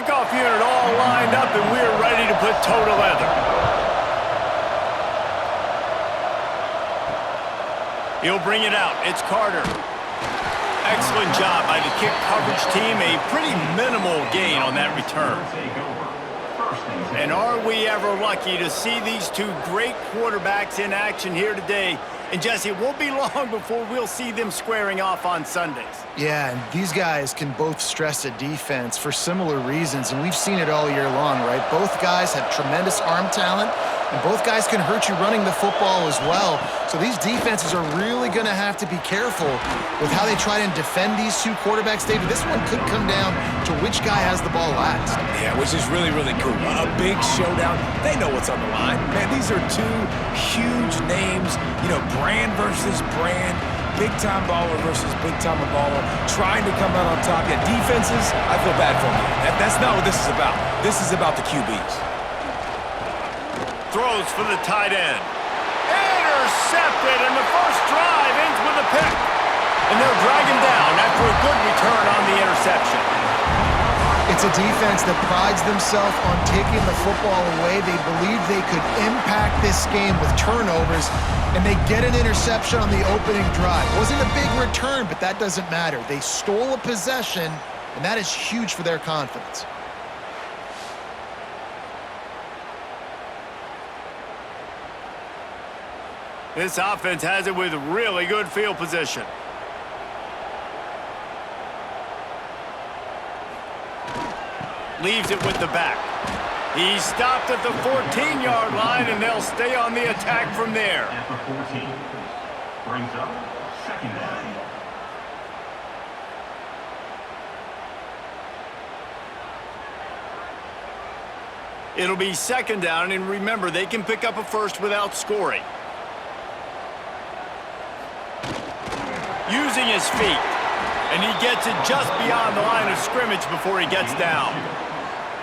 kickoff unit all lined up, and we're ready to put toe to leather. He'll bring it out. It's Carter. Excellent job by the kick coverage team. A pretty minimal gain on that return. And are we ever lucky to see these two great quarterbacks in action here today? And Jesse, it won't be long before we'll see them squaring off on Sundays. Yeah, and these guys can both stress a defense for similar reasons, and we've seen it all year long, right? Both guys have tremendous arm talent, and both guys can hurt you running the football as well. So these defenses are really going to have to be careful with how they try and defend these two quarterbacks. David, this one could come down to which guy has the ball last. Yeah, which is really, really cool. A big showdown. They know what's on the line. Man, these are two huge names, you know, brand versus brand, big-time baller versus big-time baller, trying to come out on top. Yeah, defenses, I feel bad for them. That's not what this is about. This is about the QBs. Throws for the tight end. Intercepted, and the first drive ends with a pick. And they'll drag him down after a good return on the interception. It's a defense that prides themselves on taking the football away. They believe they could impact this game with turnovers, and they get an interception on the opening drive. Wasn't a big return, but that doesn't matter. They stole a possession, and that is huge for their confidence. This offense has it with really good field position. Leaves it with the back. He's stopped at the 14-yard line, and they'll stay on the attack from there. At the 14, brings up second down. It'll be second down, and remember, they can pick up a first without scoring. Using his feet, and he gets it just beyond the line of scrimmage before he gets down.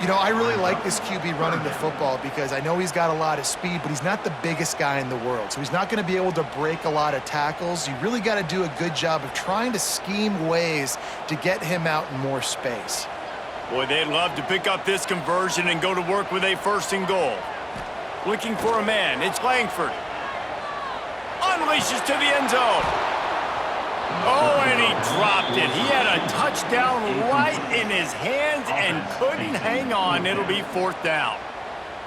You know, I really like this QB running the football because I know he's got a lot of speed, but he's not the biggest guy in the world, so he's not going to be able to break a lot of tackles. You really got to do a good job of trying to scheme ways to get him out in more space. Boy, they'd love to pick up this conversion and go to work with a first and goal. Looking for a man. It's Langford. Unleashes to the end zone. Oh, and he dropped it. He had a touchdown right in his hands and couldn't hang on. It'll be fourth down.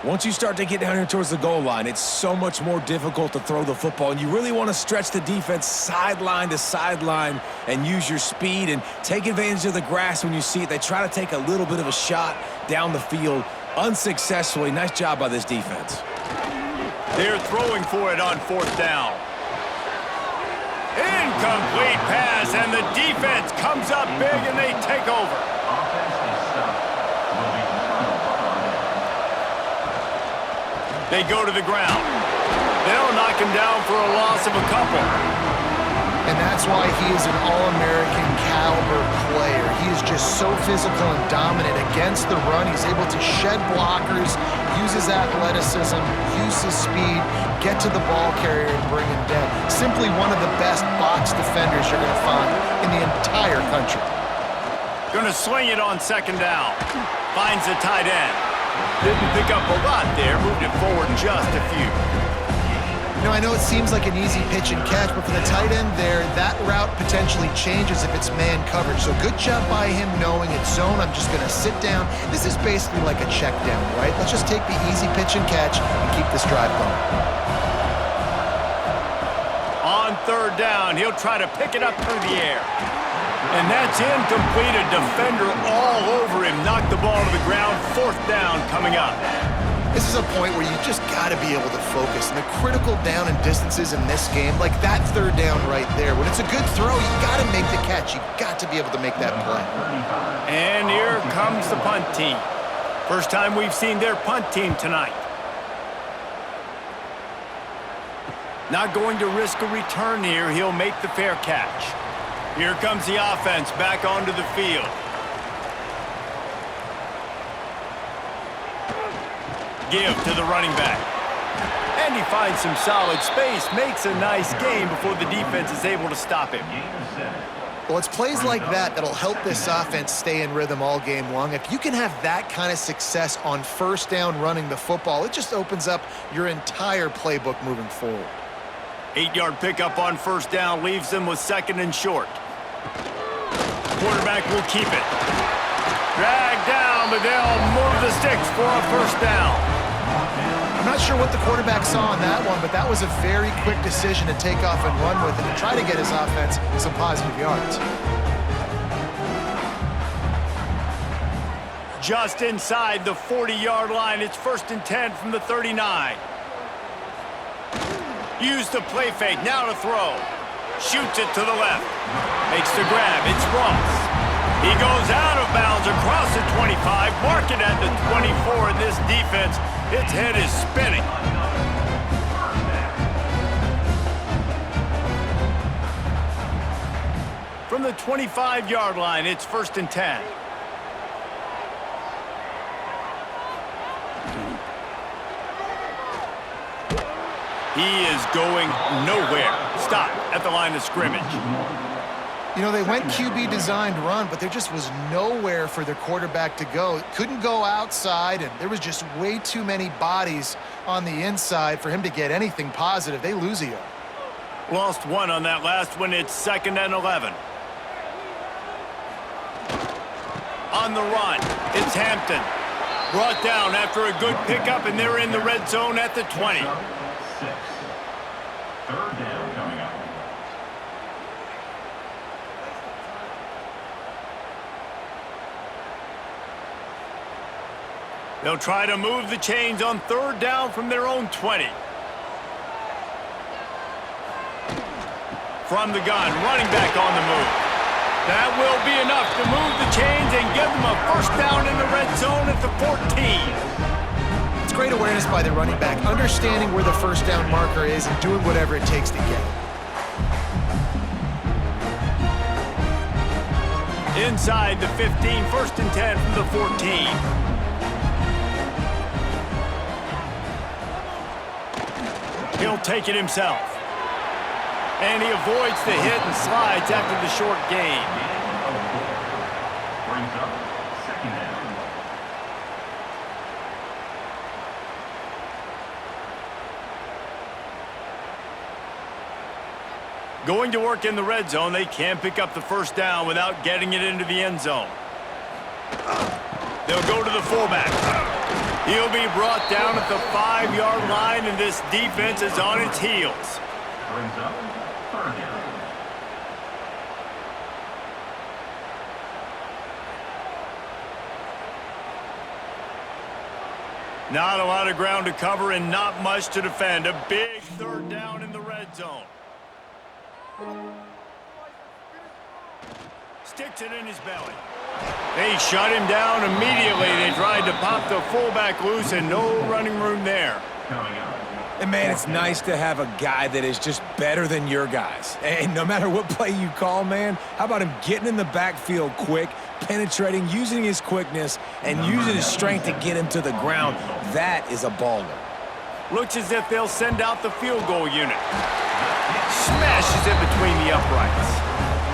Once you start to get down here towards the goal line, it's so much more difficult to throw the football, and you really want to stretch the defense sideline to sideline and use your speed and take advantage of the grass when you see it. They try to take a little bit of a shot down the field unsuccessfully. Nice job by this defense. They're throwing for it on fourth down. Incomplete pass, and the defense comes up big, and they take over. They go to the ground. They'll knock him down for a loss of a couple. And that's why he is an All-American caliber player. He is just so physical and dominant against the run. He's able to shed blockers, use his athleticism, use his speed, get to the ball carrier and bring him down. Simply one of the best box defenders you're going to find in the entire country. Going to swing it on second down. Finds the tight end. Didn't pick up a lot there, moved it forward just a few. You know, I know it seems like an easy pitch and catch, but for the tight end there, that route potentially changes if it's man coverage. So good job by him knowing it's zone. I'm just going to sit down. This is basically like a check down, right? Let's just take the easy pitch and catch and keep this drive going. On third down, he'll try to pick it up through the air. And that's incomplete. A defender all over him. Knocked the ball to the ground. Fourth down coming up. This is a point where you just got to be able to focus. And the critical down and distances in this game, like that third down right there, when it's a good throw, you got to make the catch. You got to be able to make that play. And here comes the punt team. First time we've seen their punt team tonight. Not going to risk a return here. He'll make the fair catch. Here comes the offense back onto the field. Give to the running back. And he finds some solid space, makes a nice gain before the defense is able to stop him. Well, it's plays like that that'll help this offense stay in rhythm all game long. If you can have that kind of success on first down running the football, it just opens up your entire playbook moving forward. 8-yard pickup on first down leaves them with 2nd and short. Quarterback will keep it. Dragged down, but they'll move the sticks for a first down. I'm not sure what the quarterback saw on that one, but that was a very quick decision to take off and run with it and try to get his offense some positive yards. Just inside the 40-yard line. It's 1st and 10 from the 39. Use the play fake. Now to throw. Shoots it to the left. Makes the grab. It's Ross. He goes out of bounds across the 25. Mark it at the 24 in this defense. Its head is spinning. From the 25-yard line, it's 1st and 10. He is going nowhere. Stop at the line of scrimmage. You know, they went QB designed run, but there just was nowhere for their quarterback to go. Couldn't go outside, and there was just way too many bodies on the inside for him to get anything positive. They lose a yard. Lost 1 on that last one. It's 2nd and 11. On the run, it's Hampton. Brought down after a good pickup, and they're in the red zone at the 20. 6. 3rd down coming up. They'll try to move the chains on 3rd down from their own 20. From the gun, running back on the move. That will be enough to move the chains and give them a first down in the red zone at the 14. It's great awareness by the running back, understanding where the first down marker is and doing whatever it takes to get it. Inside the 15, 1st and 10 from the 14. He'll take it himself. And he avoids the hit and slides after the short gain. Brings up 2nd down. Going to work in the red zone, they can't pick up the first down without getting it into the end zone. They'll go to the fullback. He'll be brought down at the 5-yard line, and this defense is on its heels. Brings up 3rd down. Not a lot of ground to cover and not much to defend. A big 3rd down in the red zone. Sticks it in his belly. They shut him down immediately. They tried to pop the fullback loose and no running room there. Coming up. And, man, it's nice to have a guy that is just better than your guys. And no matter what play you call, man, how about him getting in the backfield quick, penetrating, using his quickness, and using his strength to get him to the ground? That is a baller. Looks as if they'll send out the field goal unit. Smashes it between the uprights.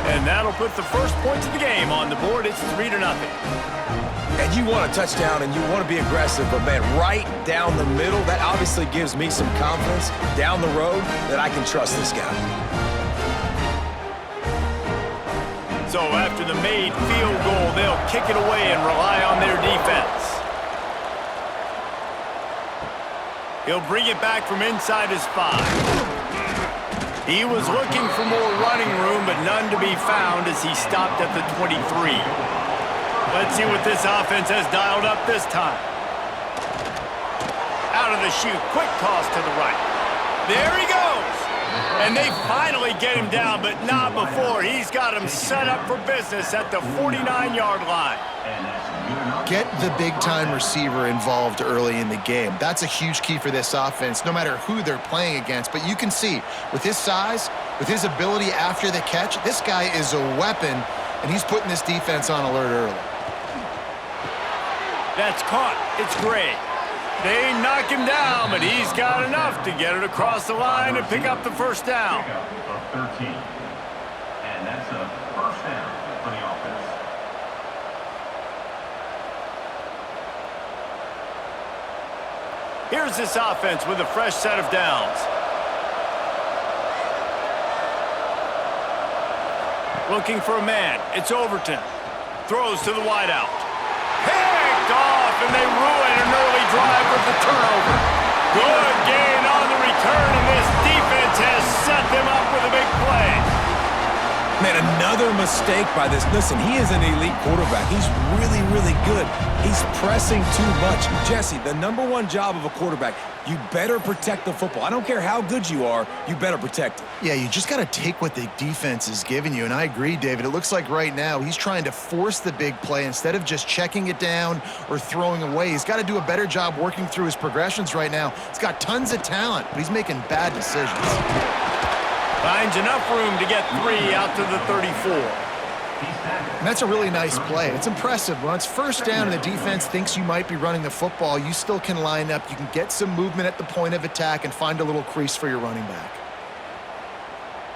And that'll put the first points of the game on the board. It's 3-0. And you want a touchdown and you want to be aggressive, but, man, right down the middle, that obviously gives me some confidence down the road that I can trust this guy. So after the made field goal, they'll kick it away and rely on their defense. He'll bring it back from inside his 5. He was looking for more running room, but none to be found as he stopped at the 23. Let's see what this offense has dialed up this time. Out of the chute, quick toss to the right. There he goes. And they finally get him down, but not before. He's got him set up for business at the 49-yard line. Get the big-time receiver involved early in the game. That's a huge key for this offense, no matter who they're playing against. But you can see, with his size, with his ability after the catch, this guy is a weapon, and he's putting this defense on alert early. That's caught. It's Gray. They knock him down, but he's got enough to get it across the line and pick up the first down. Pick up of 13. And that's a first down. Here's this offense with a fresh set of downs. Looking for a man. It's Overton. Throws to the wideout. Picked off, and they ruin an early drive with the turnover. Good gain on the return, and this defense has set them up with a big play. Man, another mistake by this. Listen, he is an elite quarterback. He's really, really good. He's pressing too much. Jesse, the #1 job of a quarterback, you better protect the football. I don't care how good you are, you better protect it. Yeah, you just got to take what the defense is giving you. And I agree, David. It looks like right now he's trying to force the big play instead of just checking it down or throwing away. He's got to do a better job working through his progressions right now. He's got tons of talent, but he's making bad decisions. Finds enough room to get 3 out to the 34. And that's a really nice play. It's impressive. When it's first down and the defense thinks you might be running the football, you still can line up. You can get some movement at the point of attack and find a little crease for your running back.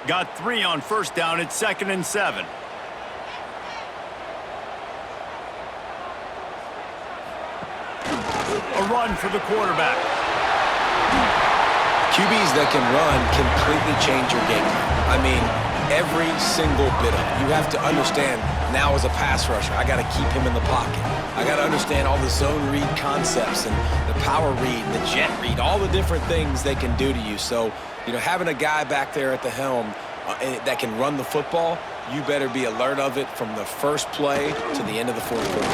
Got 3 on first down. It's 2nd and 7. A run for the quarterback. QBs that can run completely change your game. I mean, every single bit of it. You have to understand now as a pass rusher, I got to keep him in the pocket. I got to understand all the zone read concepts and the power read, the jet read, all the different things they can do to you. So, you know, having a guy back there at the helm that can run the football, you better be alert of it from the first play to the end of the fourth quarter.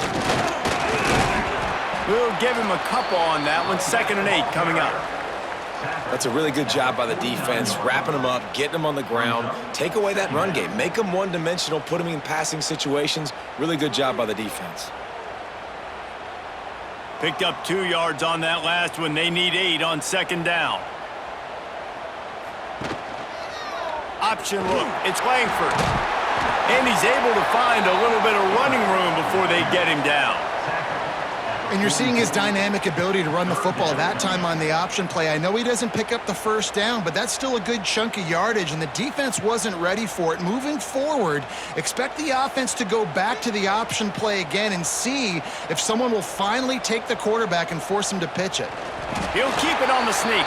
We'll give him a couple on that one. 2nd and 8 coming up. That's a really good job by the defense, wrapping them up, getting them on the ground. Take away that run game. Make them one-dimensional, put them in passing situations. Really good job by the defense. Picked up 2 yards on that last one. They need 8 on 2nd down. Option look. It's Langford. And he's able to find a little bit of running room before they get him down. And you're seeing his dynamic ability to run the football that time on the option play. I know he doesn't pick up the first down, but that's still a good chunk of yardage, and the defense wasn't ready for it. Moving forward, expect the offense to go back to the option play again and see if someone will finally take the quarterback and force him to pitch it. He'll keep it on the sneak.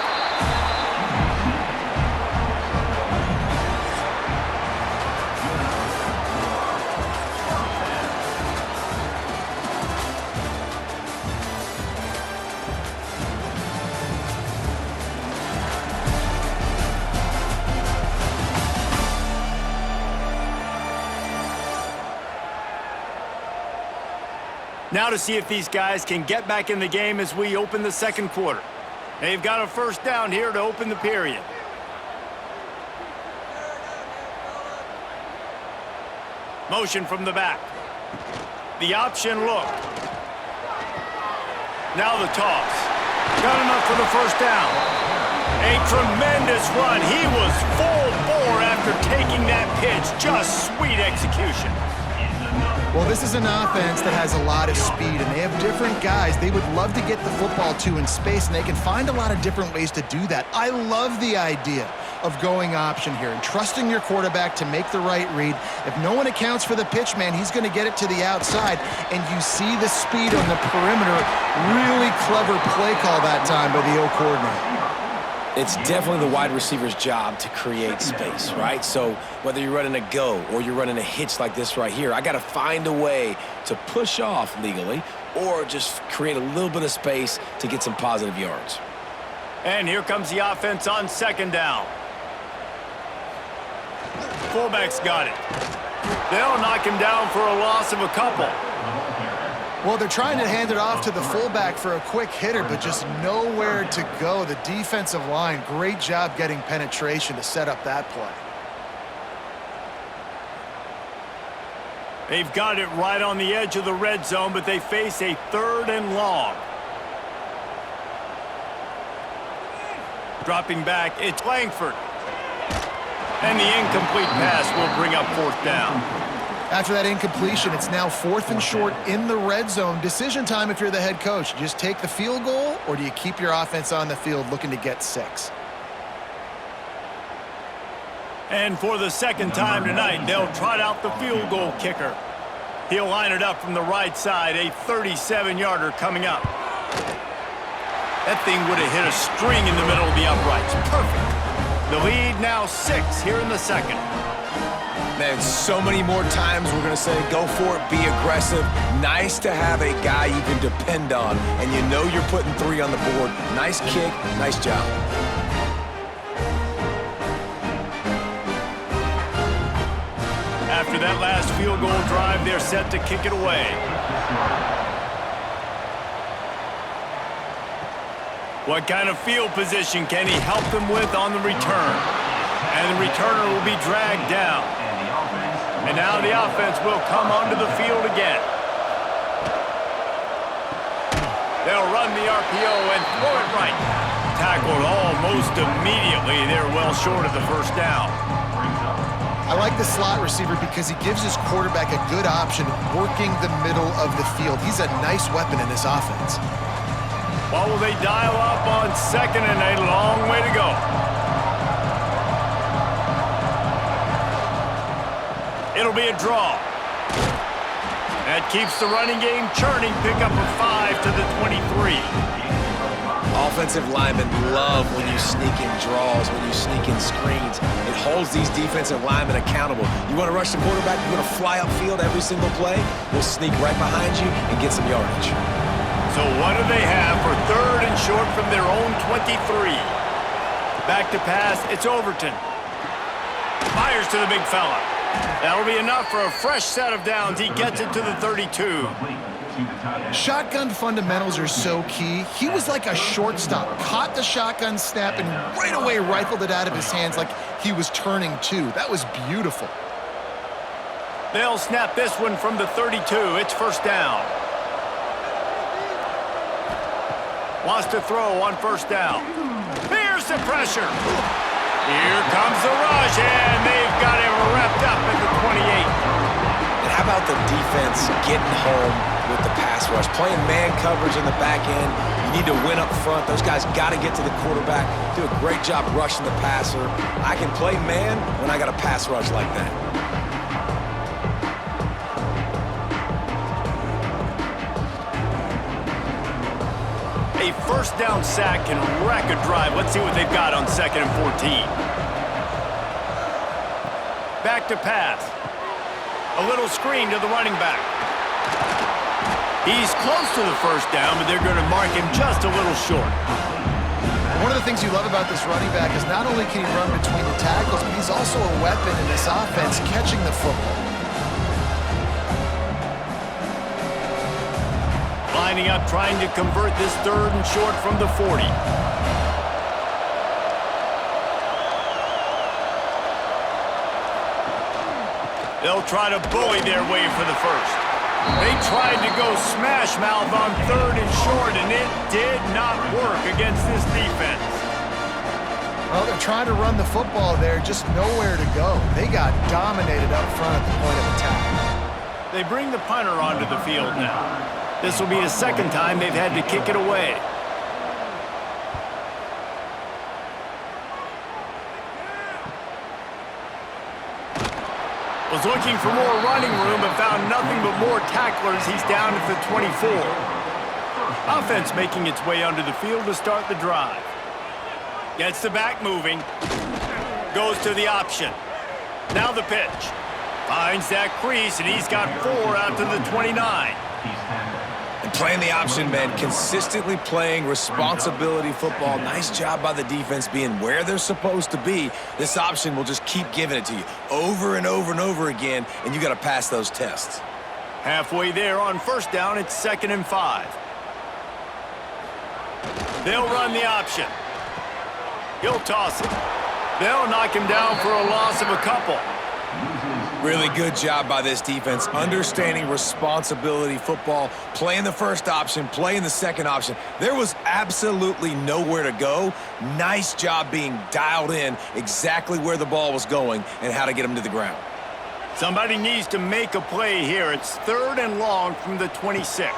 Now to see if these guys can get back in the game as we open the second quarter. They've got a first down here to open the period. Motion from the back. The option look. Now the toss. Got enough for the first down. A tremendous run. He was full bore after taking that pitch. Just sweet execution. Well, this is an offense that has a lot of speed, and they have different guys they would love to get the football to in space, and they can find a lot of different ways to do that. I love the idea of going option here and trusting your quarterback to make the right read. If no one accounts for the pitch, man, he's going to get it to the outside, and you see the speed on the perimeter. Really clever play call that time by the O coordinator. It's definitely the wide receiver's job to create space, right? So whether you're running a go or you're running a hitch like this right here, I got to find a way to push off legally or just create a little bit of space to get some positive yards. And here comes the offense on 2nd down. Fullback's got it. They'll knock him down for a loss of a couple. Well, they're trying to hand it off to the fullback for a quick hitter, but just nowhere to go. The defensive line, great job getting penetration to set up that play. They've got it right on the edge of the red zone, but they face a 3rd and long. Dropping back, it's Langford. And the incomplete pass will bring up 4th down. After that incompletion, it's now 4th and short in the red zone. Decision time if you're the head coach. You just take the field goal, or do you keep your offense on the field looking to get 6? And for the 2nd time tonight, they'll trot out the field goal kicker. He'll line it up from the right side, a 37-yarder coming up. That thing would have hit a string in the middle of the uprights. Perfect. The lead now 6 here in the second. Man, so many more times we're going to say, go for it, be aggressive. Nice to have a guy you can depend on, and you know you're putting 3 on the board. Nice kick, nice job. After that last field goal drive, they're set to kick it away. What kind of field position can he help them with on the return? And the returner will be dragged down. And now the offense will come onto the field again. They'll run the RPO and throw it right. Tackled almost immediately. They're well short of the first down. I like the slot receiver because he gives his quarterback a good option working the middle of the field. He's a nice weapon in this offense. What will they dial up on second and a long way to go? It'll be a draw. That keeps the running game churning. Pick up a 5 to the 23. Offensive linemen love when you sneak in draws, when you sneak in screens. It holds these defensive linemen accountable. You want to rush the quarterback, you want to fly upfield every single play, we'll sneak right behind you and get some yardage. So what do they have for third and short from their own 23? Back to pass, it's Overton. Fires to the big fella. That'll be enough for a fresh set of downs. He gets it to the 32. Shotgun fundamentals are so key. He was like a shortstop, caught the shotgun snap and right away rifled it out of his hands like he was turning 2. That was beautiful. They'll snap this one from the 32. It's first down. Wants to throw on first down. Here's the pressure. Here comes the rush, and they've got him wrapped up at the 28. And how about the defense getting home with the pass rush? Playing man coverage in the back end. You need to win up front. Those guys got to get to the quarterback. Do a great job rushing the passer. I can play man when I got a pass rush like that. A first down sack can wreck a drive. Let's see what they've got on second and 14. Back to pass. A little screen to the running back. He's close to the first down, but they're going to mark him just a little short. One of the things you love about this running back is not only can he run between the tackles, but he's also a weapon in this offense catching the football. Lining up, trying to convert this third and short from the 40. They'll try to bully their way for the first. They tried to go smash mouth on third and short, and it did not work against this defense. Well, they're trying to run the football there, just nowhere to go. They got dominated up front at the point of attack. They bring the punter onto the field now. This will be the second time they've had to kick it away. Was looking for more running room but found nothing but more tacklers. He's down at the 24. Offense making its way onto the field to start the drive. Gets the back moving. Goes to the option. Now the pitch. Finds that crease, and he's got 4 out to the 29. And playing the option, man, consistently playing responsibility football. Nice job by the defense being where they're supposed to be. This option will just keep giving it to you over and over and over again, and you got to pass those tests. Halfway there on first down, it's second and 5. They'll run the option. He'll toss it. They'll knock him down for a loss of a couple. Really good job by this defense, understanding responsibility football, playing the first option, playing the second option. There was absolutely nowhere to go. Nice job being dialed in exactly where the ball was going and how to get him to the ground. Somebody needs to make a play here. It's third and long from the 26.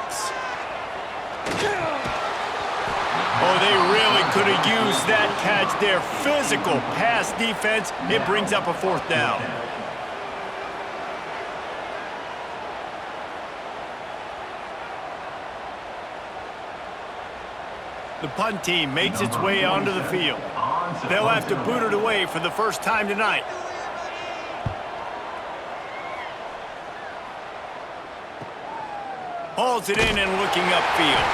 Oh, they really could have used that catch there. Physical pass defense. It brings up a fourth down. The punt team makes its way onto the field. They'll have to boot it away for the first time tonight. Hauls it in and looking upfield.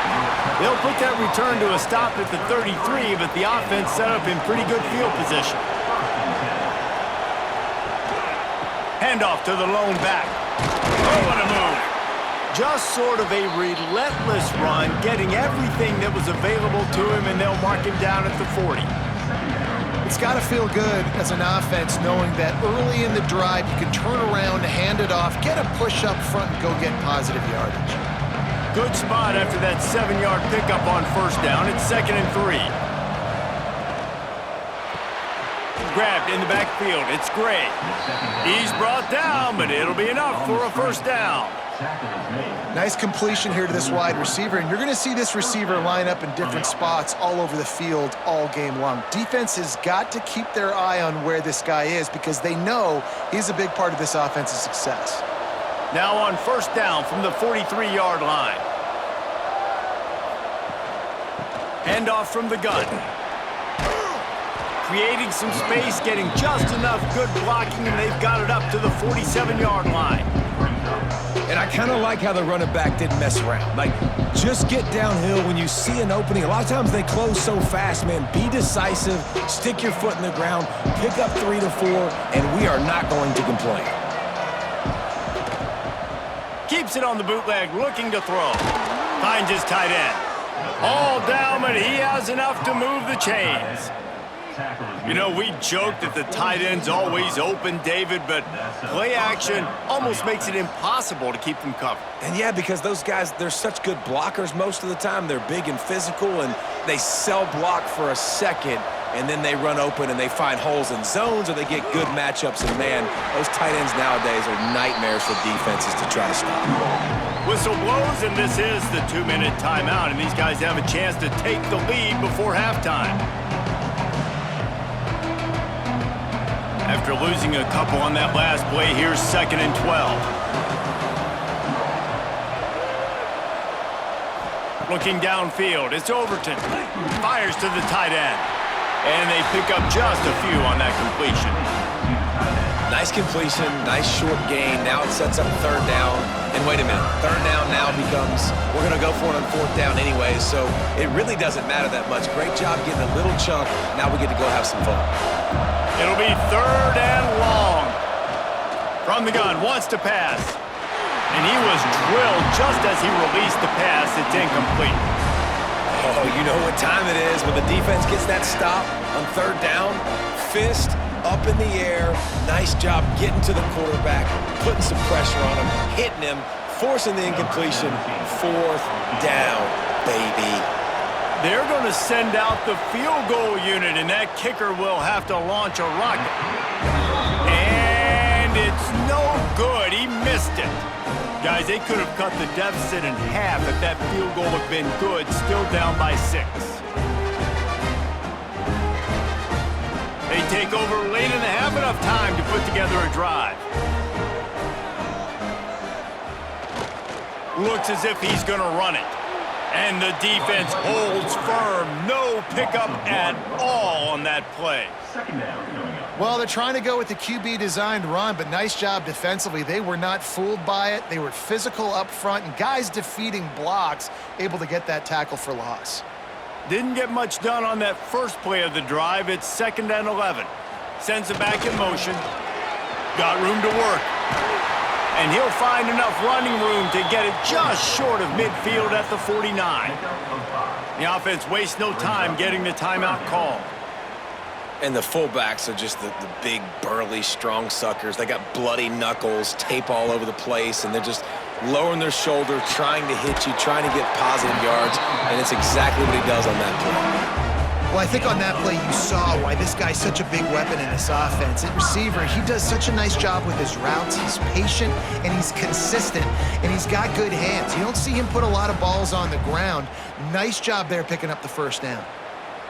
They'll put that return to a stop at the 33, but the offense set up in pretty good field position. Handoff to the lone back. Oh, what a move. Just sort of a relentless run, getting everything that was available to him, and they'll mark him down at the 40. It's got to feel good as an offense knowing that early in the drive you can turn around, hand it off, get a push up front, and go get positive yardage. Good spot after that 7-yard pickup on first down. It's 2nd and 3. Grabbed in the backfield. It's Gray. He's brought down, but it'll be enough for a first down. Nice completion here to this wide receiver, and you're going to see this receiver line up in different spots all over the field all game long. Defense has got to keep their eye on where this guy is because they know he's a big part of this offense's success. Now on first down from the 43-yard line. Handoff from the gun. Creating some space, getting just enough good blocking, and they've got it up to the 47-yard line. And I kind of like how the running back didn't mess around. Like, just get downhill when you see an opening. A lot of times they close so fast, man. Be decisive, stick your foot in the ground, pick up 3 to 4, and we are not going to complain. Keeps it on the bootleg, looking to throw. Finds his tight end. All down, but he has enough to move the chains. You know, we joke that the tight end's always open, David, but play action almost makes it impossible to keep them covered. And yeah, because those guys, they're such good blockers most of the time. They're big and physical, and they sell block for a second, and then they run open and they find holes in zones, or they get good matchups. And man, those tight ends nowadays are nightmares for defenses to try to stop. Whistle blows, and this is the 2-minute timeout, and these guys have a chance to take the lead before halftime. After losing a couple on that last play, here's 2nd and 12. Looking downfield, it's Overton. Fires to the tight end. And they pick up just a few on that completion. Nice completion, nice short gain. Now it sets up 3rd down. And wait a minute, 3rd down now becomes, we're going to go for it on 4th down anyway, so it really doesn't matter that much. Great job getting a little chunk. Now we get to go have some fun. It'll be 3rd and long. From the gun, wants to pass. And he was drilled just as he released the pass. It's incomplete. Oh, you know what time it is when the defense gets that stop on 3rd down. Fist up in the air. Nice job getting to the quarterback, putting some pressure on him, hitting him, forcing the incompletion. 4th down, baby. They're going to send out the field goal unit, and that kicker will have to launch a rocket. And it's no good. He missed it. Guys, they could have cut the deficit in half if that field goal had been good, still down by 6. They take over late in the half, enough time to put together a drive. Looks as if he's going to run it. And the defense holds firm. No pickup at all on that play. Well, they're trying to go with the QB-designed run, but nice job defensively. They were not fooled by it. They were physical up front, and guys defeating blocks, able to get that tackle for loss. Didn't get much done on that first play of the drive. It's 2nd and 11. Sends it back in motion. Got room to work. And he'll find enough running room to get it just short of midfield at the 49. The offense wastes no time getting the timeout called. And the fullbacks are just the big, burly, strong suckers. They got bloody knuckles, tape all over the place, and they're just lowering their shoulder, trying to hit you, trying to get positive yards, and it's exactly what he does on that play. Well, I think on that play you saw why this guy's such a big weapon in this offense. At receiver, he does such a nice job with his routes. He's patient, and he's consistent, and he's got good hands. You don't see him put a lot of balls on the ground. Nice job there picking up the first down.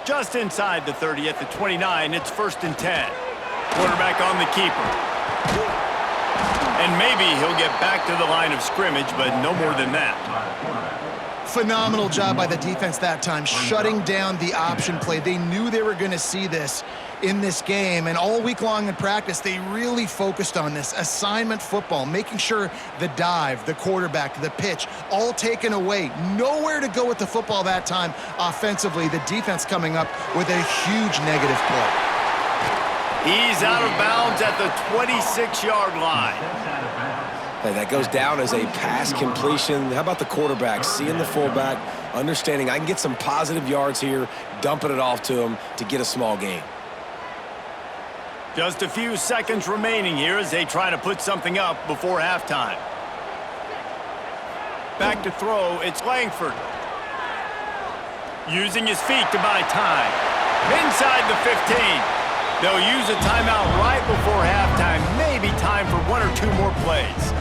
Just inside the 30 at the 29, it's 1st and 10. Quarterback on the keeper. And maybe he'll get back to the line of scrimmage, but no more than that. Phenomenal job by the defense that time, shutting down the option play. They knew they were going to see this in this game, and all week long in practice, they really focused on this assignment football, making sure the dive, the quarterback, the pitch, all taken away. Nowhere to go with the football that time offensively. The defense coming up with a huge negative play. He's out of bounds at the 26-yard line. Hey, that goes down as a pass completion. How about the quarterback seeing the fullback, understanding I can get some positive yards here, dumping it off to him to get a small gain. Just a few seconds remaining here as they try to put something up before halftime. Back to throw, it's Langford. Using his feet to buy time. Inside the 15. They'll use a timeout right before halftime. Maybe time for one or two more plays.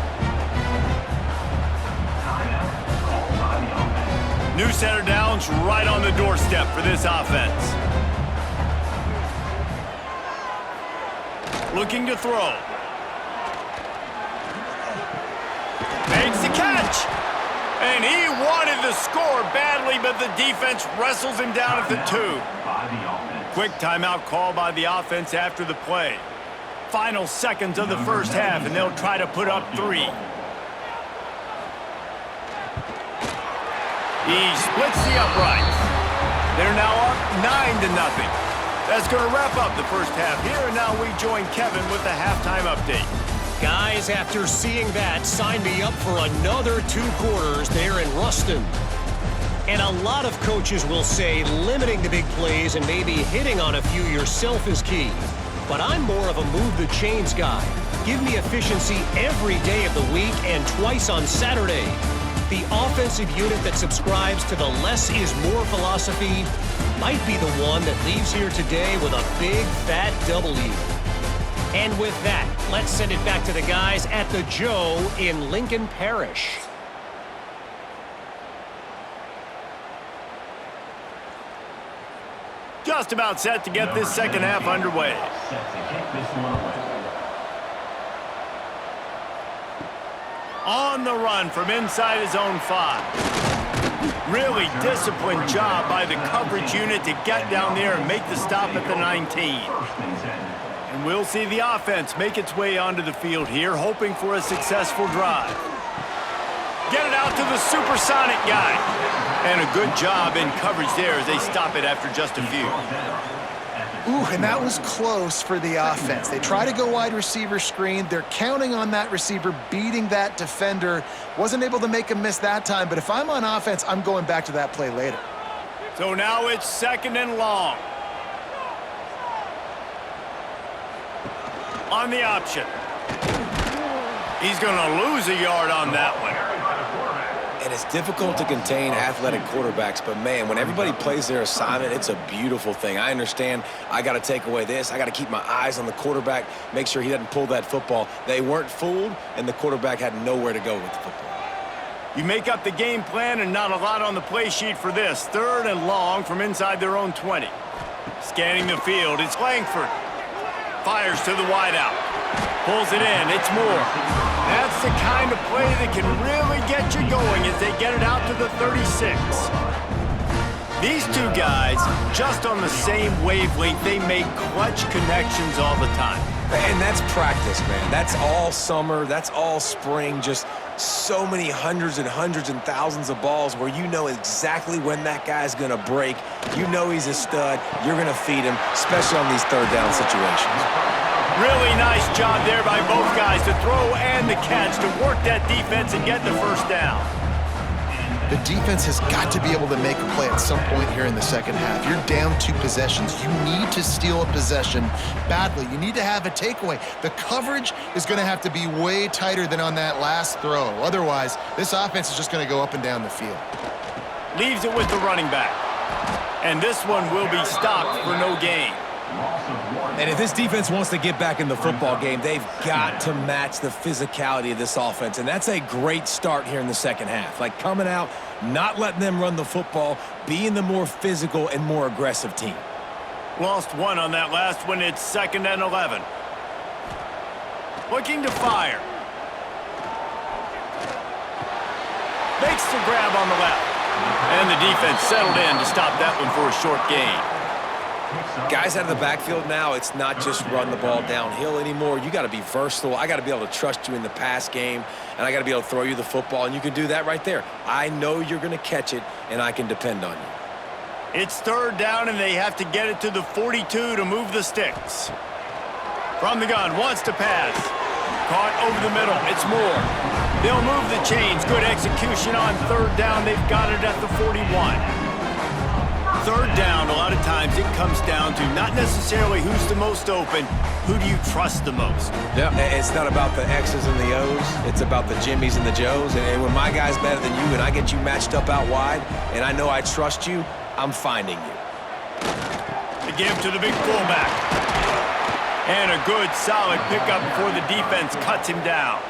New center downs right on the doorstep for this offense. Looking to throw. Makes the catch. And he wanted the score badly, but the defense wrestles him down at the 2. Quick timeout call by the offense after the play. Final seconds of the first half, and they'll try to put up 3. He splits the uprights. They're now up 9-0. That's going to wrap up the first half here, and now we join Kevin with the halftime update. Guys, after seeing that, sign me up for another 2 quarters there in Ruston. And a lot of coaches will say limiting the big plays and maybe hitting on a few yourself is key. But I'm more of a move the chains guy. Give me efficiency every day of the week and twice on Saturday. The offensive unit that subscribes to the less is more philosophy might be the one that leaves here today with a big fat W. And with that, let's send it back to the guys at the Joe in Lincoln Parish. Just about set to get this second half underway. On the run from inside his own 5. Really disciplined job by the coverage unit to get down there and make the stop at the 19. And we'll see the offense make its way onto the field here, hoping for a successful drive. Get it out to the supersonic guy. And a good job in coverage there as they stop it after just a few. Ooh, and that was close for the offense. They try to go wide receiver screen. They're counting on that receiver beating that defender. Wasn't able to make a miss that time, but if I'm on offense, I'm going back to that play later. So now it's 2nd and long. On the option. He's going to lose a yard on that one. And it's difficult to contain athletic quarterbacks, but man, when everybody plays their assignment, it's a beautiful thing. I understand I got to take away this. I got to keep my eyes on the quarterback, make sure he doesn't pull that football. They weren't fooled, and the quarterback had nowhere to go with the football. You make up the game plan and not a lot on the play sheet for this. 3rd and long from inside their own 20. Scanning the field, it's Langford. Fires to the wideout. Pulls it in, it's Moore. That's the kind of play that can really get you going as they get it out to the 36. These 2 guys, just on the same wavelength, they make clutch connections all the time. And that's practice, man. That's all summer. That's all spring. Just so many hundreds and thousands of balls where you know exactly when that guy's going to break. You know he's a stud. You're going to feed him, especially on these 3rd down situations. Really nice job there by both guys to throw and the catch to work that defense and get the first down. The defense has got to be able to make a play at some point here in the second half. You're down 2 possessions. You need to steal a possession badly. You need to have a takeaway. The coverage is going to have to be way tighter than on that last throw. Otherwise, this offense is just going to go up and down the field. Leaves it with the running back. And this one will be stopped for no gain. And if this defense wants to get back in the football game, they've got to match the physicality of this offense. And that's a great start here in the second half. Like coming out, not letting them run the football, being the more physical and more aggressive team. Lost 1 on that last one. It's 2nd and 11. Looking to fire. Makes the grab on the left. And the defense settled in to stop that one for a short gain. Guys out of the backfield now, it's not just run the ball downhill anymore. You got to be versatile. I got to be able to trust you in the pass game, and I got to be able to throw you the football, and you can do that right there. I know you're going to catch it, and I can depend on you. It's third down, and they have to get it to the 42 to move the sticks. From the gun, wants to pass. Caught over the middle. It's Moore. They'll move the chains. Good execution on third down. They've got it at the 41. Third down, a lot of times it comes down to not necessarily who's the most open, who do you trust the most? Yeah, it's not about the X's and the O's. It's about the Jimmies and the Joes. And when my guy's better than you and I get you matched up out wide and I know I trust you, I'm finding you. The give to the big fullback. And a good, solid pickup before the defense cuts him down.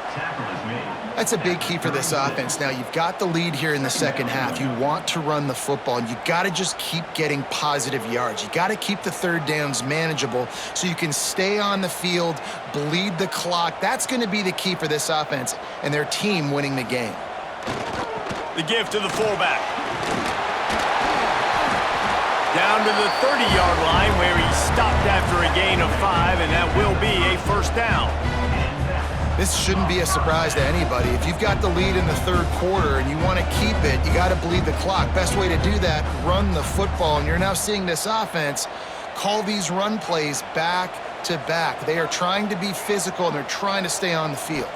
That's a big key for this offense. Now, you've got the lead here in the second half. You want to run the football, and you got to just keep getting positive yards. You got to keep the third downs manageable so you can stay on the field, bleed the clock. That's going to be the key for this offense and their team winning the game. The give to the fullback. Down to the 30-yard line where he stopped after a gain of 5, and that will be a first down. This shouldn't be a surprise to anybody. If you've got the lead in the third quarter and you want to keep it, you got to bleed the clock. Best way to do that, run the football. And you're now seeing this offense call these run plays back to back. They are trying to be physical, and they're trying to stay on the field.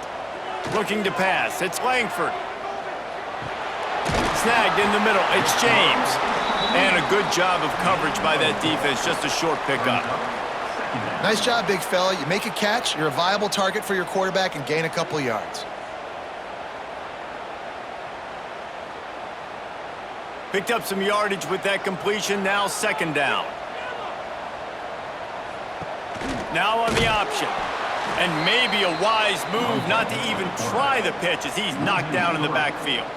Looking to pass. It's Langford. Snagged in the middle. It's James. And a good job of coverage by that defense. Just a short pickup. Nice job, big fella. You make a catch, you're a viable target for your quarterback, and gain a couple of yards. Picked up some yardage with that completion. Now second down. Now on the option. And maybe a wise move not to even try the pitch as he's knocked down in the backfield.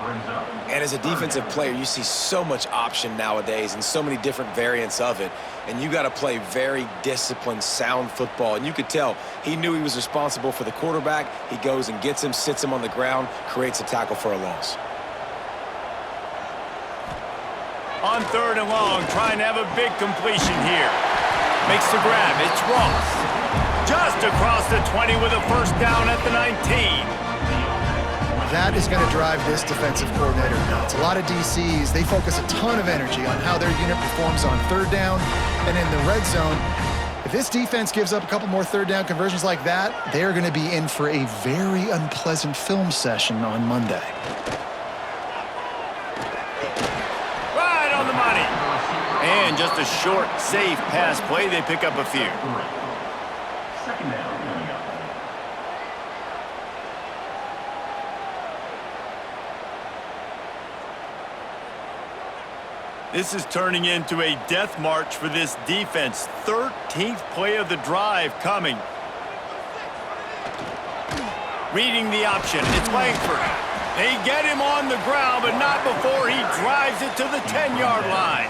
And as a defensive player, you see so much option nowadays and so many different variants of it. And you got to play very disciplined, sound football. And you could tell he knew he was responsible for the quarterback. He goes and gets him, sits him on the ground, creates a tackle for a loss. On third and long, trying to have a big completion here. Makes the grab. It's Ross. Just across the 20 with a first down at the 19. That is going to drive this defensive coordinator nuts. A lot of DCs, they focus a ton of energy on how their unit performs on third down and in the red zone. If this defense gives up a couple more third down conversions like that, they are going to be in for a very unpleasant film session on Monday. Right on the money. And just a short, safe pass play. They pick up a few. Second down. This is turning into a death march for this defense. 13th play of the drive coming. Reading the option. It's Langford. They get him on the ground, but not before he drives it to the 10-yard line.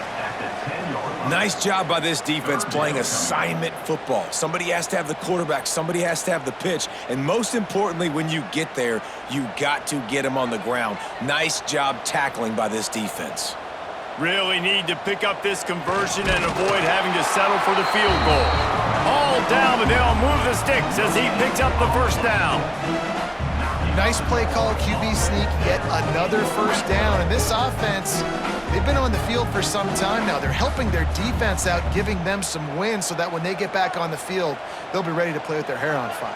Nice job by this defense playing assignment football. Somebody has to have the quarterback. Somebody has to have the pitch. And most importantly, when you get there, you got to get him on the ground. Nice job tackling by this defense. Really need to pick up this conversion and avoid having to settle for the field goal. All down, but they'll move the sticks as he picks up the first down. Nice play call, QB sneak, yet another first down. And this offense, they've been on the field for some time now. They're helping their defense out, giving them some wins so that when they get back on the field, they'll be ready to play with their hair on fire.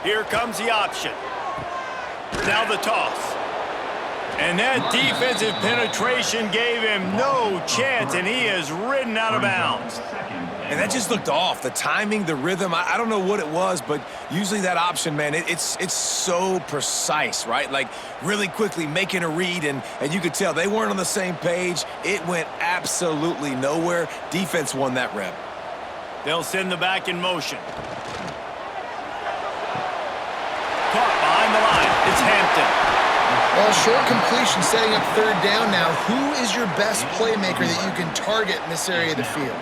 Here comes the option. Now the toss. And that defensive penetration gave him no chance, and he is ridden out of bounds. And that just looked off. The timing, the rhythm, I don't know what it was, but usually that option, man, it's so precise, right? Like really quickly making a read, and you could tell they weren't on the same page. It went absolutely nowhere. Defense won that rep. They'll send the back in motion. Caught behind the line. It's Hampton. Well, short completion setting up third down now. Who is your best playmaker that you can target in this area of the field?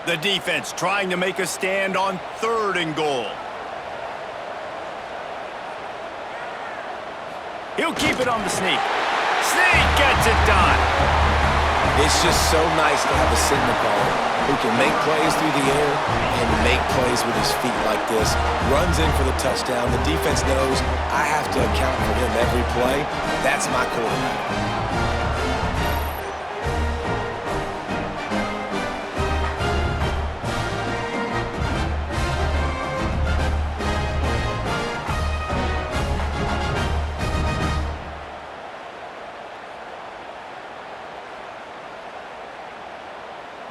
The defense trying to make a stand on 3rd and goal. He'll keep it on the sneak. Sneak gets it done. It's just so nice to have a signal caller who can make plays through the air and make plays with his feet like this. Runs in for the touchdown. The defense knows I have to account for him every play. That's my quarterback.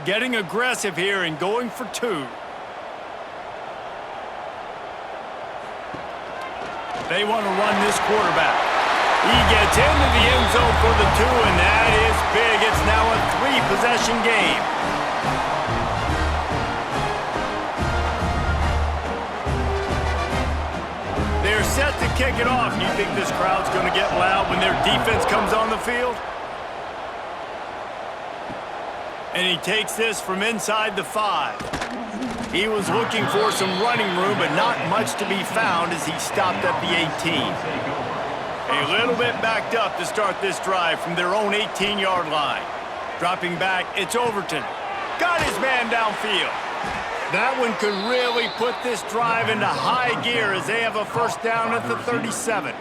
Getting aggressive here and going for 2. They want to run this quarterback. He gets into the end zone for the 2, and that is big. It's now a 3-possession game. They're set to kick it off. You think this crowd's going to get loud when their defense comes on the field? And he takes this from inside the 5. He was looking for some running room, but not much to be found as he stopped at the 18. A little bit backed up to start this drive from their own 18-yard line. Dropping back, it's Overton. Got his man downfield. That one could really put this drive into high gear as they have a first down at the 37.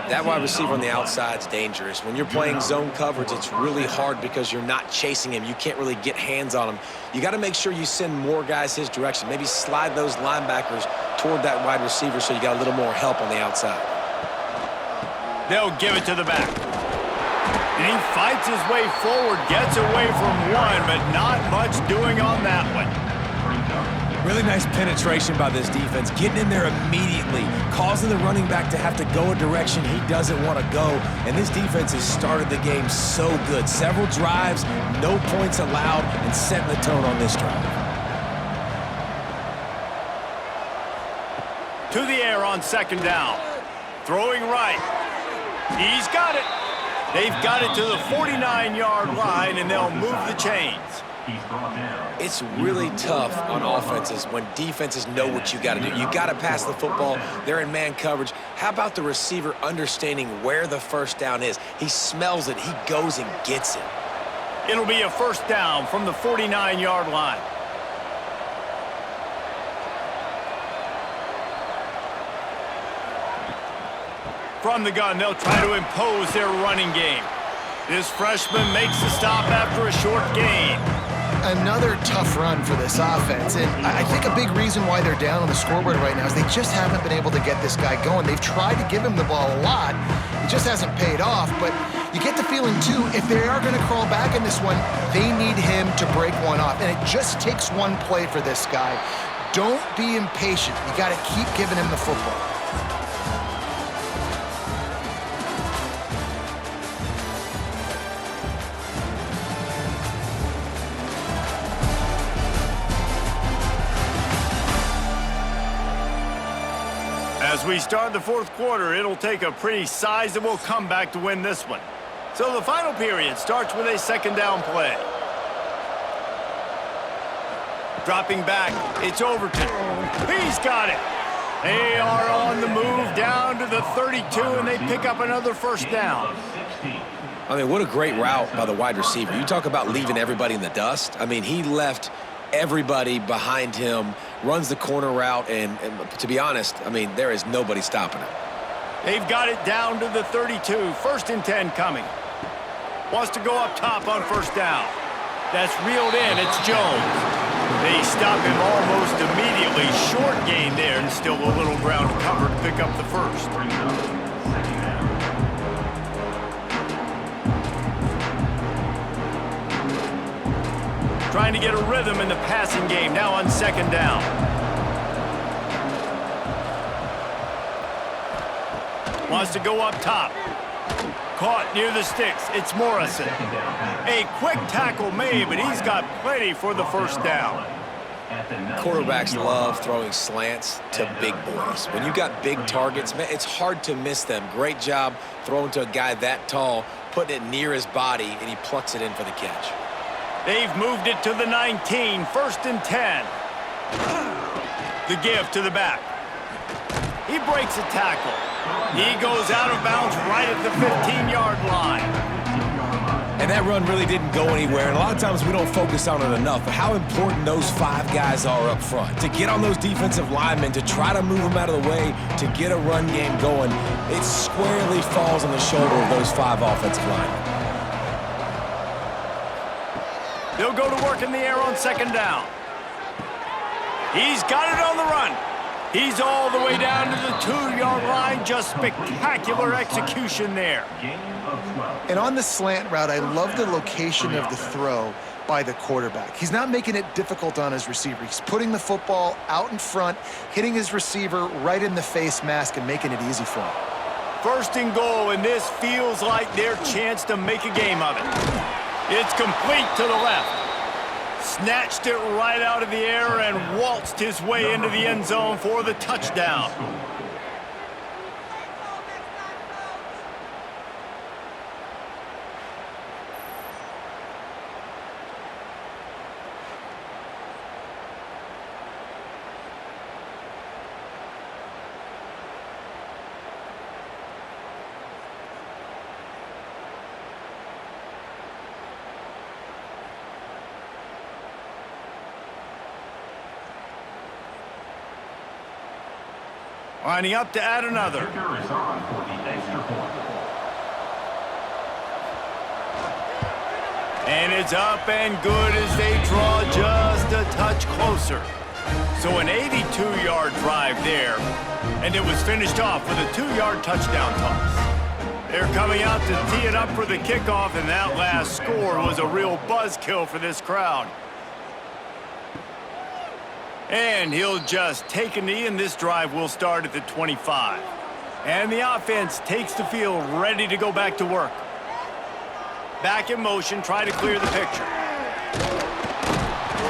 That wide receiver on the outside is dangerous. When you're playing zone coverage, it's really hard because you're not chasing him. You can't really get hands on him. You got to make sure you send more guys his direction. Maybe slide those linebackers toward that wide receiver so you got a little more help on the outside. They'll give it to the back. And he fights his way forward, gets away from one, but not much doing on that one. Really nice penetration by this defense, getting in there immediately, causing the running back to have to go a direction he doesn't want to go. And this defense has started the game so good. Several drives, no points allowed, and setting the tone on this drive. To the air on 2nd down. Throwing right. He's got it. They've got it to the 49-yard line, and they'll move the chains. It's really tough on offenses when defenses know what you got to do. You got to pass the football. They're in man coverage. How about the receiver understanding where the first down is? He smells it. He goes and gets it. It'll be a first down from the 49-yard line. From the gun, they'll try to impose their running game. This freshman makes the stop after a short gain. Another tough run for this offense, and I think a big reason why they're down on the scoreboard right now is they just haven't been able to get this guy going. They've tried to give him the ball a lot. It just hasn't paid off, but you get the feeling, too, if they are going to crawl back in this one, they need him to break one off, and it just takes one play for this guy. Don't be impatient. You got to keep giving him the football. As we start the 4th quarter, it'll take a pretty sizable comeback to win this one. So the final period starts with a 2nd down play. Dropping back, it's Overton. He's got it. They are on the move down to the 32, and they pick up another first down. I mean, what a great route by the wide receiver. You talk about leaving everybody in the dust. I mean, he left everybody behind him, runs the corner route, and to be honest, I mean, there is nobody stopping him. They've got it down to the 32. 1st and 10 coming. Wants to go up top on first down. That's reeled in. It's Jones. They stop him almost immediately. Short gain there, and still a little ground to cover to pick up the first. Trying to get a rhythm in the passing game now on 2nd down. Wants to go up top. Caught near the sticks. It's Morrison. A quick tackle made, but he's got plenty for the first down. Quarterbacks love throwing slants to big boys. When you got big targets, man, it's hard to miss them. Great job throwing to a guy that tall, putting it near his body, and he plucks it in for the catch. They've moved it to the 19, 1st and 10. The give to the back. He breaks a tackle. He goes out of bounds right at the 15-yard line. And that run really didn't go anywhere. And a lot of times we don't focus on it enough, but how important those 5 guys are up front. To get on those defensive linemen, to try to move them out of the way, to get a run game going, it squarely falls on the shoulder of those 5 offensive linemen. They'll go to work in the air on 2nd down. He's got it on the run. He's all the way down to the 2-yard line. Just spectacular execution there. And on the slant route, I love the location of the throw by the quarterback. He's not making it difficult on his receiver. He's putting the football out in front, hitting his receiver right in the face mask and making it easy for him. 1st and goal, and this feels like their chance to make a game of it. It's complete to the left. Snatched it right out of the air and waltzed his way into the end zone for the touchdown. Lining up to add another. Kicker is on for the extra point. And it's up and good as they draw just a touch closer. So an 82-yard drive there, and it was finished off with a 2-yard touchdown toss. They're coming out to tee it up for the kickoff, and that last score was a real buzzkill for this crowd. And he'll just take a knee, and this drive will start at the 25. And the offense takes the field, ready to go back to work. Back in motion, try to clear the picture.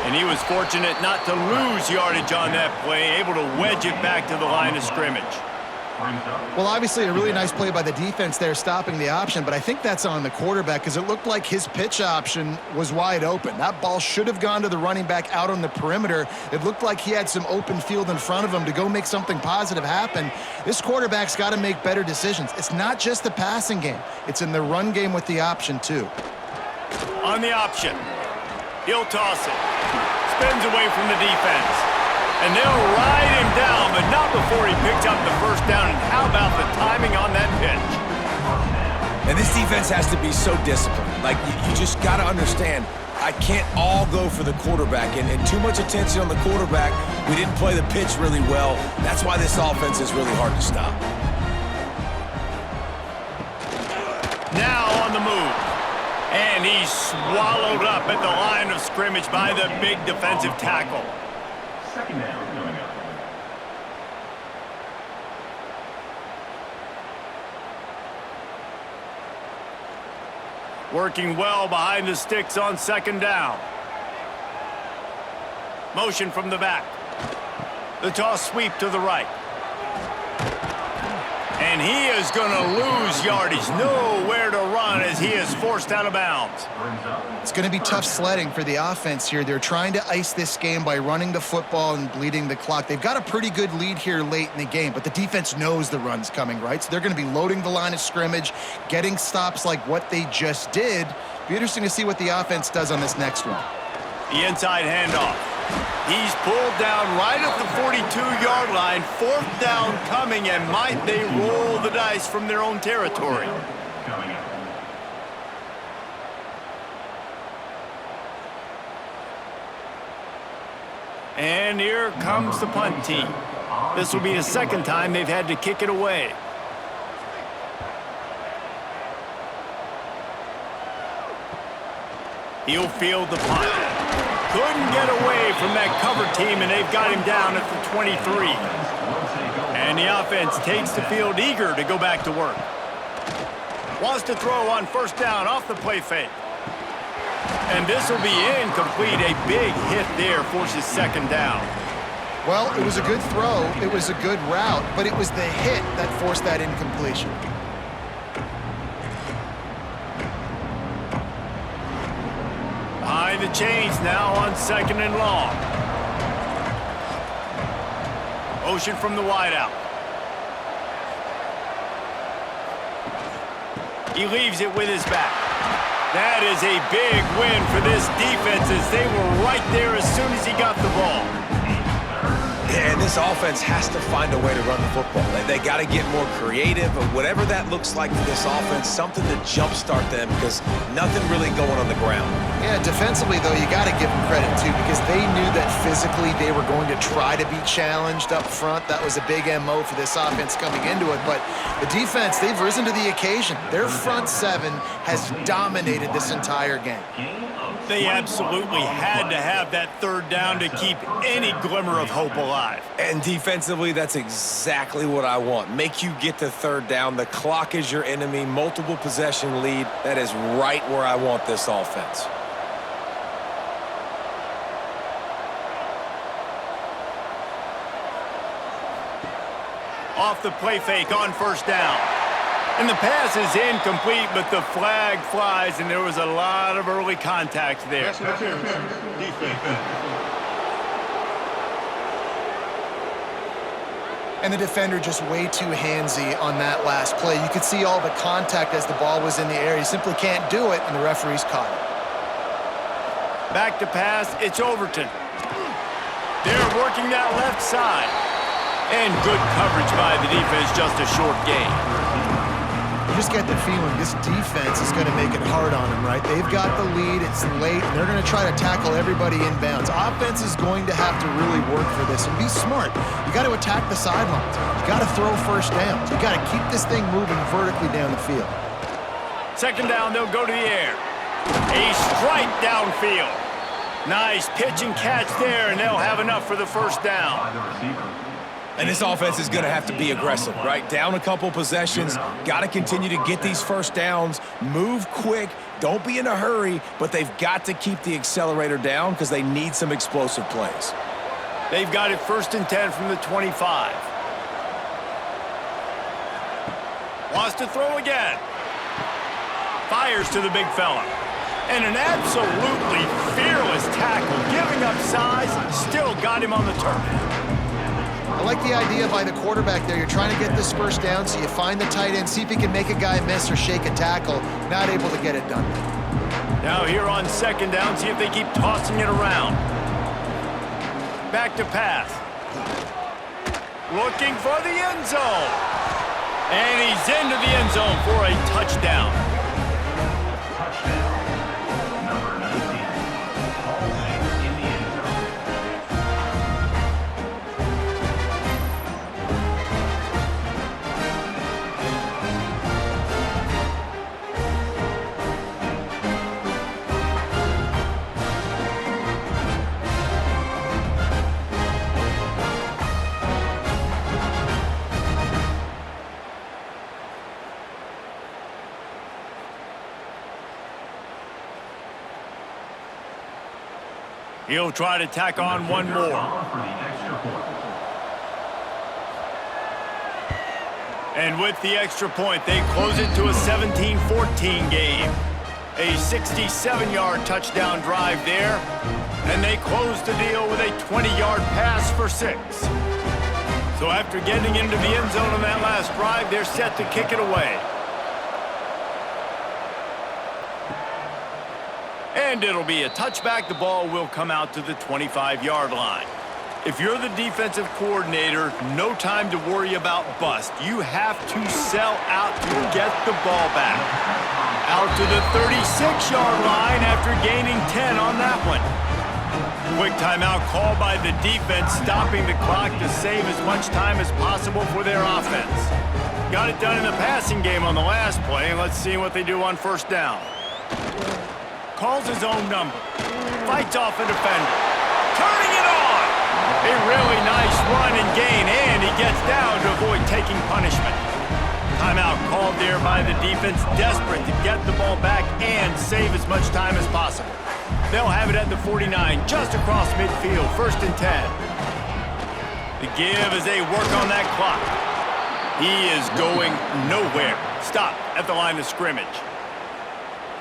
And he was fortunate not to lose yardage on that play, able to wedge it back to the line of scrimmage. Well, obviously a really nice play by the defense there, stopping the option, but I think that's on the quarterback because it looked like his pitch option was wide open. That ball should have gone to the running back out on the perimeter. It looked like he had some open field in front of him to go make something positive happen. This quarterback's got to make better decisions. It's not just the passing game. It's in the run game with the option, too. On the option, he'll toss it. Spins away from the defense. And they'll ride him down, but not before he picks up the 1st down. And how about the timing on that pitch? And this defense has to be so disciplined. Like, you just got to understand, I can't all go for the quarterback. And too much attention on the quarterback. We didn't play the pitch really well. That's why this offense is really hard to stop. Now on the move. And he's swallowed up at the line of scrimmage by the big defensive tackle. 2nd down coming up. Working well behind the sticks on 2nd down. Motion from the back. The toss sweep to the right. And he is going to lose yardage. Nowhere to run as he is forced out of bounds. It's going to be tough sledding for the offense here. They're trying to ice this game by running the football and bleeding the clock. They've got a pretty good lead here late in the game, but the defense knows the run's coming, right? So they're going to be loading the line of scrimmage, getting stops like what they just did. Be interesting to see what the offense does on this next one. The inside handoff. He's pulled down right at the 42-yard line. 4th down coming, and might they roll the dice from their own territory? Coming up. And here comes the punt team. This will be the 2nd time they've had to kick it away. He'll field the punt. Couldn't get away from that cover team, and they've got him down at the 23. And the offense takes the field, eager to go back to work. Wants to throw on 1st down off the play fake. And this will be incomplete. A big hit there forces 2nd down. Well, it was a good throw. It was a good route, but it was the hit that forced that incompletion. Behind the chains now on 2nd and long. Motion from the wideout. He leaves it with his back. That is a big win for this defense as they were right there as soon as he got the ball. And this offense has to find a way to run the football. They got to get more creative, or whatever that looks like for this offense, something to jumpstart them because nothing really going on the ground. Yeah, defensively, though, you got to give them credit, too, because they knew that physically they were going to try to be challenged up front. That was a big MO for this offense coming into it. But the defense, they've risen to the occasion. Their front seven has dominated this entire game. They absolutely had to have that 3rd down to keep any glimmer of hope alive. And defensively, that's exactly what I want. Make you get to 3rd down. The clock is your enemy. Multiple possession lead. That is right where I want this offense. Off the play fake on 1st down. And the pass is incomplete, but the flag flies, and there was a lot of early contact there. And the defender just way too handsy on that last play. You could see all the contact as the ball was in the air. He simply can't do it, and the referee's caught it. Back to pass, it's Overton. They're working that left side. And good coverage by the defense, just a short gain. You just get the feeling this defense is going to make it hard on them, right? They've got the lead, it's late, and they're going to try to tackle everybody inbounds. Offense is going to have to really work for this and be smart. You got to attack the sidelines. You got to throw 1st downs. You got to keep this thing moving vertically down the field. 2nd down, they'll go to the air. A strike downfield. Nice pitch and catch there, and they'll have enough for the 1st down. And this offense is going to have to be aggressive, right? Down a couple possessions, got to continue to get these 1st downs, move quick, don't be in a hurry, but they've got to keep the accelerator down because they need some explosive plays. They've got it 1st and 10 from the 25. Wants to throw again. Fires to the big fella. And an absolutely fearless tackle, giving up size, still got him on the turf. I like the idea by the quarterback there. You're trying to get this 1st down, so you find the tight end, see if he can make a guy miss or shake a tackle. Not able to get it done. Now here on 2nd down, see if they keep tossing it around. Back to pass. Looking for the end zone. And he's into the end zone for a touchdown. He'll try to tack on one more. And with the extra point, they close it to a 17-14 game. A 67-yard touchdown drive there. And they close the deal with a 20-yard pass for 6. So after getting into the end zone on that last drive, they're set to kick it away. And it'll be a touchback. The ball will come out to the 25-yard line. If you're the defensive coordinator, no time to worry about bust. You have to sell out to get the ball back. Out to the 36-yard line after gaining 10 on that one. Quick timeout call by the defense, stopping the clock to save as much time as possible for their offense. Got it done in the passing game on the last play. Let's see what they do on 1st down. Calls his own number. Fights off a defender. Turning it on! A really nice run and gain, and he gets down to avoid taking punishment. Timeout called there by the defense, desperate to get the ball back and save as much time as possible. They'll have it at the 49, just across midfield, 1st and 10. The give as they work on that clock. He is going nowhere. Stop at the line of scrimmage.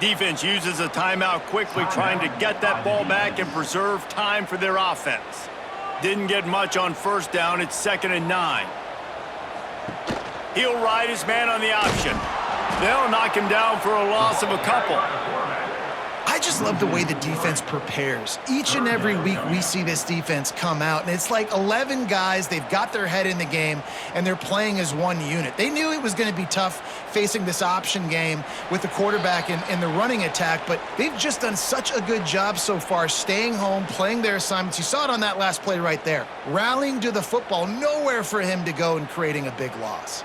Defense uses a timeout quickly, trying to get that ball back and preserve time for their offense. Didn't get much on first down. It's 2nd and 9. He'll ride his man on the option. They'll knock him down for a loss of a couple. I just love the way the defense prepares. Each and every week we see this defense come out, and it's like 11 guys. They've got their head in the game, and they're playing as one unit. They knew it was going to be tough facing this option game with the quarterback in the running attack, but they've just done such a good job so far staying home, playing their assignments. You saw it on that last play right there. Rallying to the football, nowhere for him to go and creating a big loss.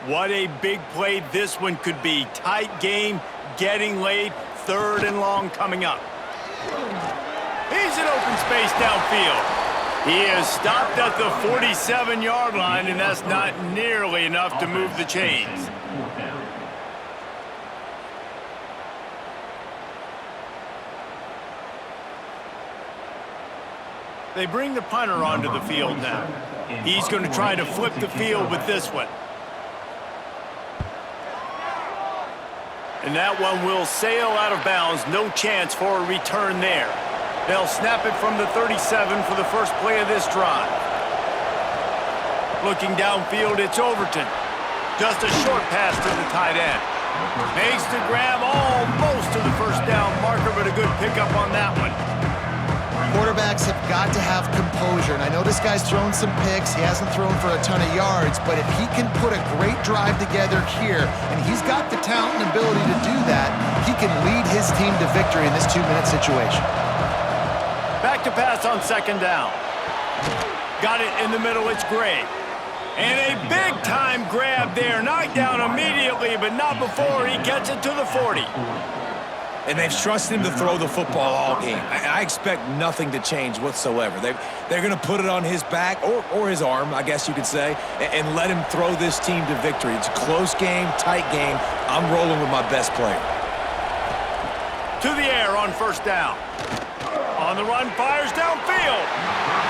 What a big play this one could be. Tight game, getting late, 3rd and long coming up. He's in open space downfield. He is stopped at the 47-yard line, and that's not nearly enough to move the chains. They bring the punter onto the field now. He's going to try to flip the field with this one. And that one will sail out of bounds. No chance for a return there. They'll snap it from the 37 for the first play of this drive. Looking downfield, it's Overton. Just a short pass to the tight end. Makes the grab almost to the first down marker, but a good pickup on that one. Quarterbacks have got to have composure, and I know this guy's thrown some picks. He hasn't thrown for a ton of yards, but if he can put a great drive together here, and he's got the talent and ability to do that, he can lead his team to victory in this 2-minute situation. Back to pass on 2nd down. Got it in the middle, it's Gray. And a big-time grab there, knocked down immediately, but not before he gets it to the 40. And they've trusted him to throw the football all game. I expect nothing to change whatsoever. They're going to put it on his back, or his arm, I guess you could say, and let him throw this team to victory. It's a close game, tight game. I'm rolling with my best player. To the air on 1st down. On the run, fires downfield.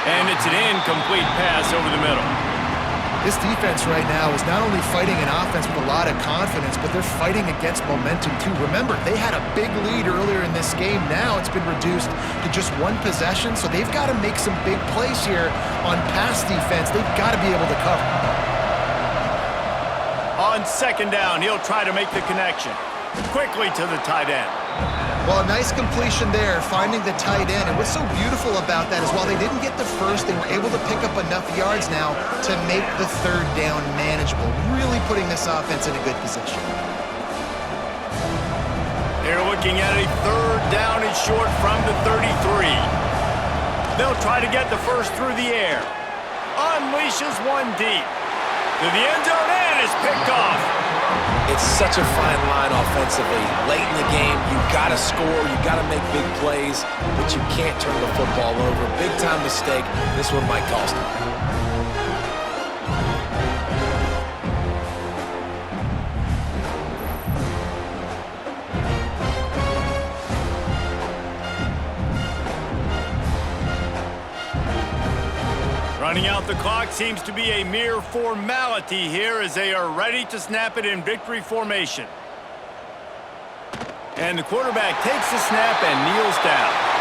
And it's an incomplete pass over the middle. This defense right now is not only fighting an offense with a lot of confidence, but they're fighting against momentum too. Remember, they had a big lead earlier in this game. Now it's been reduced to just 1 possession, so they've got to make some big plays here on pass defense. They've got to be able to cover. On 2nd down, he'll try to make the connection. Quickly to the tight end. Well, a nice completion there, finding the tight end. And what's so beautiful about that is while they didn't get the first, they were able to pick up enough yards now to make the 3rd down manageable, really putting this offense in a good position. They're looking at a 3rd down and short from the 33. They'll try to get the first through the air. Unleashes one deep. To the end zone and is picked off. It's such a fine line offensively. Late in the game, you got to score, you got to make big plays, but you can't turn the football over. Big-time mistake. This one might cost him. Running out the clock seems to be a mere formality here as they are ready to snap it in victory formation. And the quarterback takes the snap and kneels down.